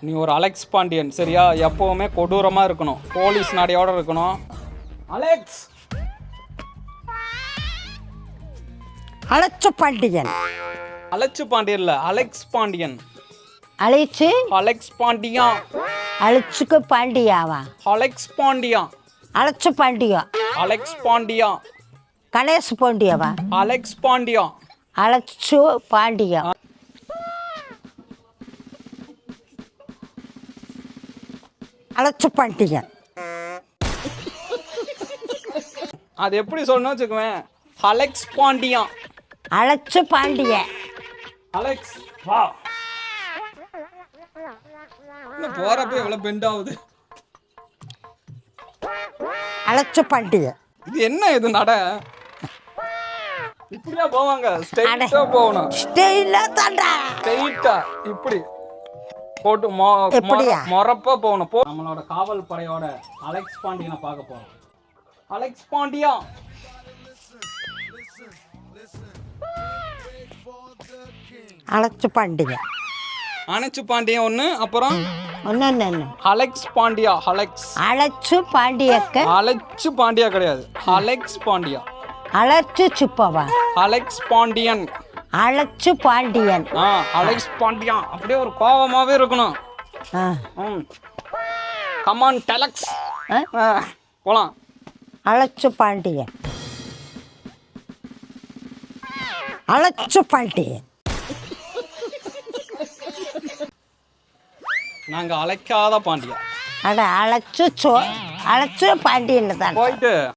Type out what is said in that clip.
நீ ஒரு அலெக்ஸ் பாண்டியன் சரியா? எப்பவுமே கொடூரமாக இருக்கணும், போலீஸ் நடையோட இருக்கணும். Alex. Alex Pandian. Alex Pandian இல்லை, அலெக்ஸ் பாண்டியன். அழைச்சு அலெக்ஸ் பாண்டியா. அழைச்சுக்கு பாண்டியாவா? அலெக்ஸ் பாண்டியா. அழைச்சு பாண்டியா. அலெக்ஸ் பாண்டியா. கணேஷ் பாண்டியாவா? அலெக்ஸ் பாண்டியா. அழைச்சு பாண்டியா. அழைச்சு பாண்டியன். அது எப்படி சொல்லணும்னு வச்சுக்குவேன், அலெக்ஸ் பாண்டியா. அழைச்சு பாண்டிய. அலெக்ஸ் வா. இன்னும் போறப்ப எவ்வளவு பெண்ட் ஆகுது. அழைச்சு பாண்டிய. இது என்ன இது நட? இப்படியா போவாங்க? ஸ்ட்ரைட்டா போகணும். ஸ்டைலா தாண்டா. ஸ்ட்ரைட்டா இப்படி போட்டு எப்படியா? மொறப்பா போகணும். நம்மளோட காவல் படையோட அலெக்ஸ் பாண்டியனை பார்க்க போறோம். அலெக்ஸ் பாண்டியா. அழைச்சு பாண்டிய. அணைச்சு பாண்டியன் ஒன்று, அப்புறம் ஒன்னு அலெக்ஸ் பாண்டியா. அலெக்ஸ். அழைச்சு பாண்டியக்க. அலெக்ஸ் பாண்டியா கிடையாது, அலெக்ஸ் பாண்டியா. அழைச்சு சுப்பவா? அலெக்ஸ் பாண்டியன். அழைச்சு பாண்டியன். அலெக்ஸ் பாண்டியா. அப்படியே ஒரு கோவமாவே இருக்கணும். Come on deluxe. போலாம். அழைச்சு பாண்டியன். அழைச்சு பாண்டியன். நாங்க அழைக்காத பாண்டியா. அட அழைச்சு பாண்டியன் தான் போயிட்டு